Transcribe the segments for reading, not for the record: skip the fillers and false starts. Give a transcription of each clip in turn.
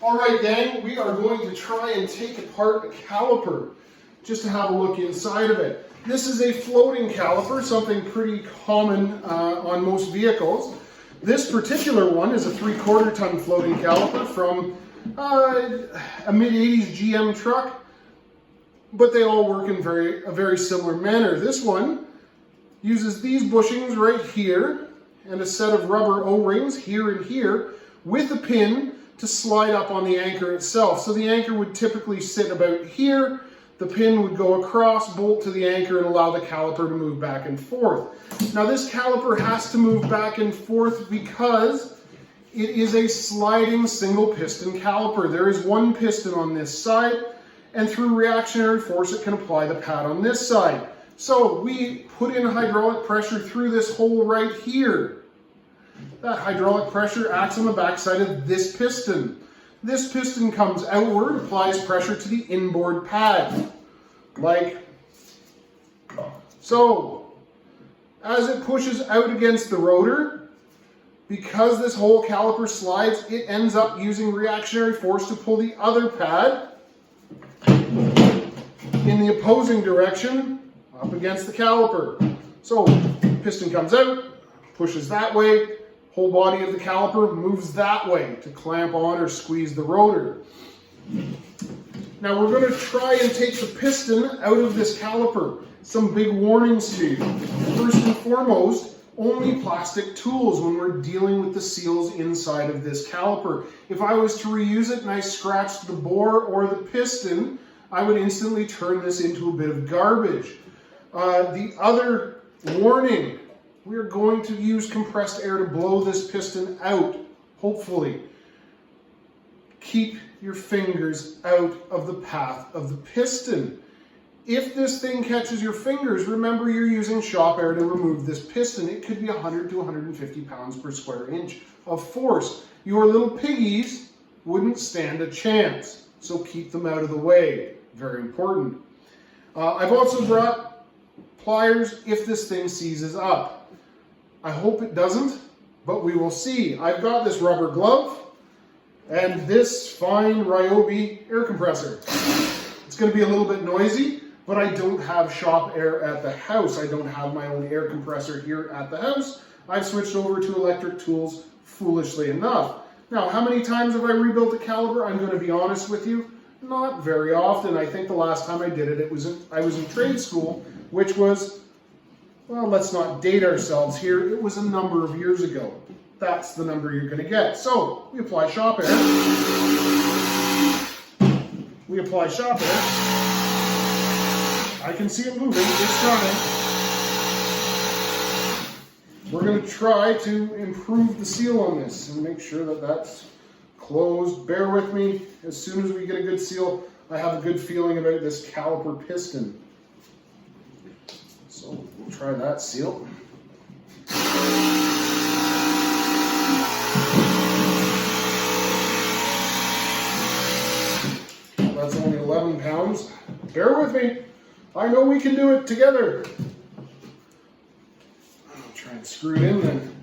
Alright gang, we are going to try and take apart a caliper just to have a look inside of it. This is a floating caliper, something pretty common on most vehicles. This particular one is a 3/4 ton floating caliper from a mid-80s GM truck, but they all work in a very similar manner. This one uses these bushings right here and a set of rubber O-rings here and here with a pin to slide up on the anchor itself. So the anchor would typically sit about here. The pin would go across, bolt to the anchor, and allow the caliper to move back and forth. Now this caliper has to move back and forth because it is a sliding single piston caliper. There is one piston on this side, and through reactionary force it can apply the pad on this side. So we put in hydraulic pressure through this hole right here. That hydraulic pressure acts on the backside of this piston. This piston comes outward, applies pressure to the inboard pad, like so. As it pushes out against the rotor, because this whole caliper slides, it ends up using reactionary force to pull the other pad in the opposing direction up against the caliper. So piston comes out, pushes that way, whole body of the caliper moves that way to clamp on or squeeze the rotor. Now we're going to try and take the piston out of this caliper. Some big warnings to you. First and foremost, only plastic tools when we're dealing with the seals inside of this caliper. If I was to reuse it and I scratched the bore or the piston, I would instantly turn this into a bit of garbage. The other warning, we are going to use compressed air to blow this piston out, hopefully. Keep your fingers out of the path of the piston. If this thing catches your fingers, remember you're using shop air to remove this piston. It could be 100 to 150 pounds per square inch of force. Your little piggies wouldn't stand a chance, so keep them out of the way. Very important. I've also brought pliers if this thing seizes up. I hope it doesn't, but we will see. I've got this rubber glove and this fine Ryobi air compressor. It's going to be a little bit noisy, but I don't have shop air at the house. I don't have my own air compressor here at the house. I've switched over to electric tools, foolishly enough. Now, how many times have I rebuilt a caliper? I'm going to be honest with you, not very often. I think the last time I did it, I was in trade school, which was, well, let's not date ourselves here. It was a number of years ago. That's the number you're going to get. So we apply shop air. We apply shop air. I can see it moving. It's coming. We're going to try to improve the seal on this and make sure that that's closed. Bear with me. As soon as we get a good seal, I have a good feeling about this caliper piston. So we'll try that seal. That's only 11 pounds. Bear with me. I know we can do it together. I'll try and screw it in then.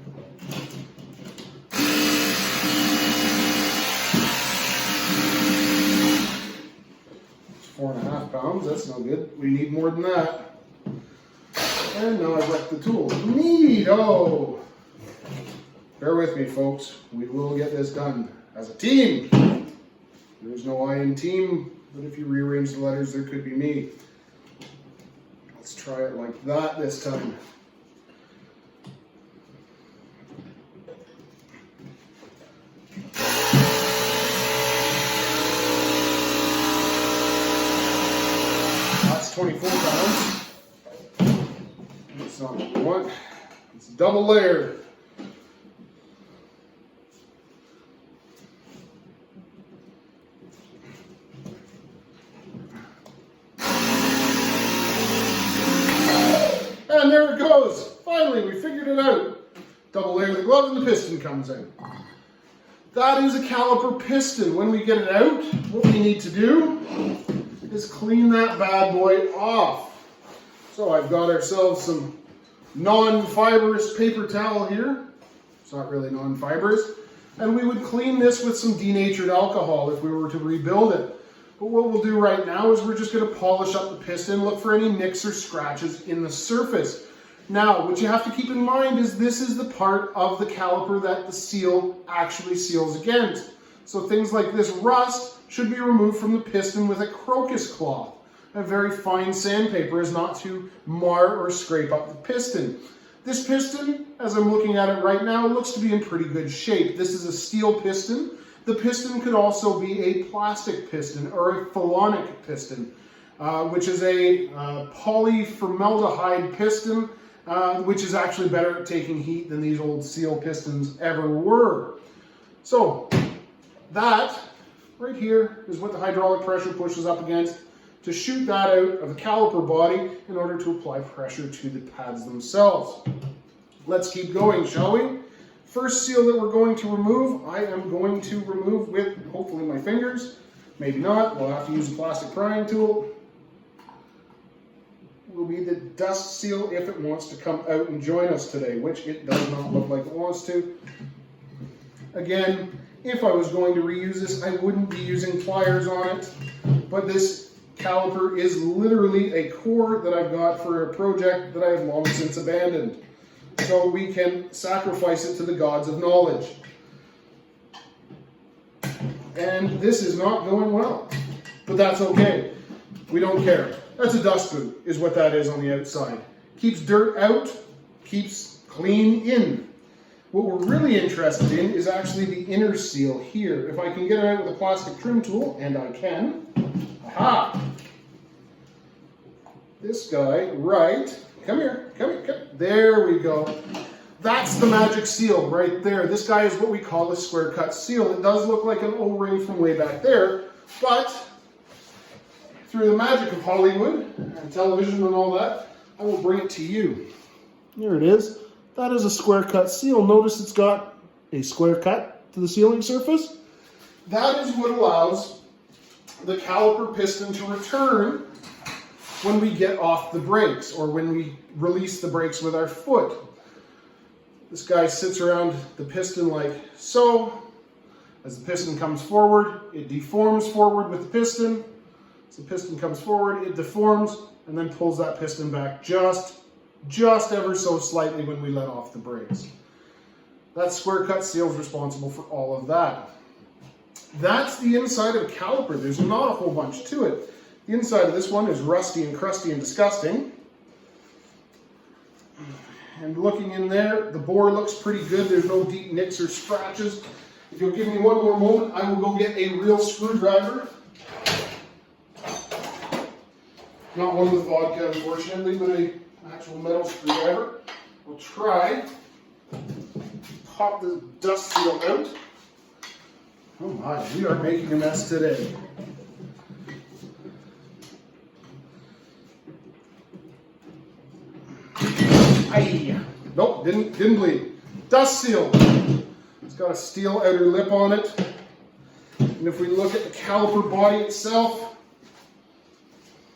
It's 4.5 pounds. That's no good. We need more than that. And now I've wrecked the tool. Neato! Bear with me, folks. We will get this done as a team. There's no I in team, but if you rearrange the letters, there could be me. Let's try it like that this time. That's 24 pounds. That's not what we want. It's double layered. And there it goes. Finally, we figured it out. Double layer the glove and the piston comes in. That is a caliper piston. When we get it out, what we need to do is clean that bad boy off. So I've got ourselves some non-fibrous paper towel here. It's not really non-fibrous. And we would clean this with some denatured alcohol if we were to rebuild it. But what we'll do right now is we're just going to polish up the piston, look for any nicks or scratches in the surface. Now, what you have to keep in mind is this is the part of the caliper that the seal actually seals against. So things like this rust should be removed from the piston with a crocus cloth. A very fine sandpaper is not to mar or scrape up the piston. This piston, as I'm looking at it right now, looks to be in pretty good shape. This is a steel piston. The piston could also be a plastic piston or a phalonic piston, which is a polyformaldehyde piston, which is actually better at taking heat than these old seal pistons ever were. So that right here is what the hydraulic pressure pushes up against to shoot that out of the caliper body in order to apply pressure to the pads themselves. Let's keep going, shall we? First seal that we're going to remove, I am going to remove with hopefully my fingers. Maybe not, we'll have to use a plastic prying tool. Will be the dust seal if it wants to come out and join us today, which it does not look like it wants to. Again, if I was going to reuse this, I wouldn't be using pliers on it, but this caliper is literally a core that I've got for a project that I have long since abandoned. So we can sacrifice it to the gods of knowledge. And this is not going well, but that's okay. We don't care. That's a dust boot, is what that is on the outside. Keeps dirt out, keeps clean in. What we're really interested in is actually the inner seal here. If I can get it out with a plastic trim tool, and I can. Aha! This guy, right, come here, come here, come. There we go. That's the magic seal right there. This guy is what we call a square cut seal. It does look like an O-ring from way back there, but through the magic of Hollywood and television and all that, I will bring it to you. Here it is. That is a square cut seal. Notice it's got a square cut to the sealing surface. That is what allows the caliper piston to return when we get off the brakes or when we release the brakes with our foot. This guy sits around the piston like so. As the piston comes forward, it deforms forward with the piston. As the piston comes forward, it deforms and then pulls that piston back just ever so slightly when we let off the brakes. That square cut seal is responsible for all of that. That's the inside of a caliper. There's not a whole bunch to it. The inside of this one is rusty and crusty and disgusting. And looking in there, the bore looks pretty good. There's no deep nicks or scratches. If you'll give me one more moment, I will go get a real screwdriver. Not one with vodka, unfortunately, but an actual metal screwdriver. We'll try. Pop the dust seal out. Oh my, we are making a mess today. Aye. Nope, didn't bleed. Dust seal. It's got a steel outer lip on it. And if we look at the caliper body itself,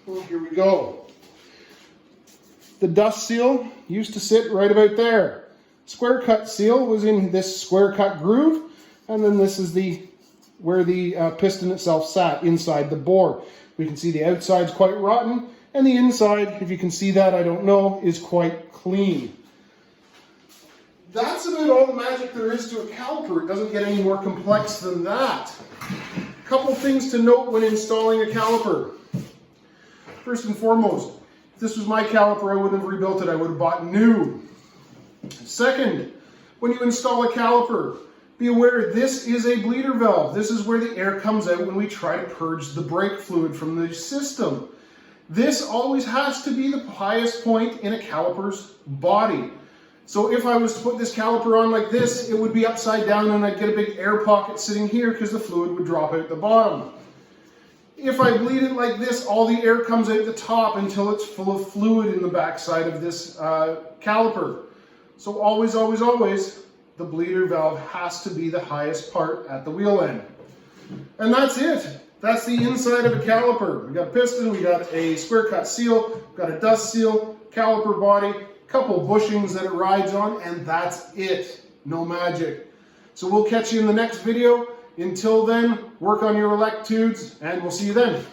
well, here we go. The dust seal used to sit right about there. Square cut seal was in this square cut groove, and then this is where the piston itself sat inside the bore. We can see the outside's quite rotten, and the inside, if you can see that, I don't know, is quite clean. That's about all the magic there is to a caliper. It doesn't get any more complex than that. A couple things to note when installing a caliper. First and foremost, if this was my caliper, I wouldn't have rebuilt it. I would have bought new. Second, when you install a caliper, be aware this is a bleeder valve. This is where the air comes out when we try to purge the brake fluid from the system. This always has to be the highest point in a caliper's body. So if I was to put this caliper on like this, it would be upside down and I'd get a big air pocket sitting here because the fluid would drop out the bottom. If I bleed it like this, all the air comes out the top until it's full of fluid in the backside of this caliper. So always, always, always, the bleeder valve has to be the highest part at the wheel end. And that's it. That's the inside of a caliper. We got a piston, we got a square cut seal, we've got a dust seal, caliper body, couple bushings that it rides on, and that's it. No magic. So we'll catch you in the next video. Until then, work on your electudes, and we'll see you then.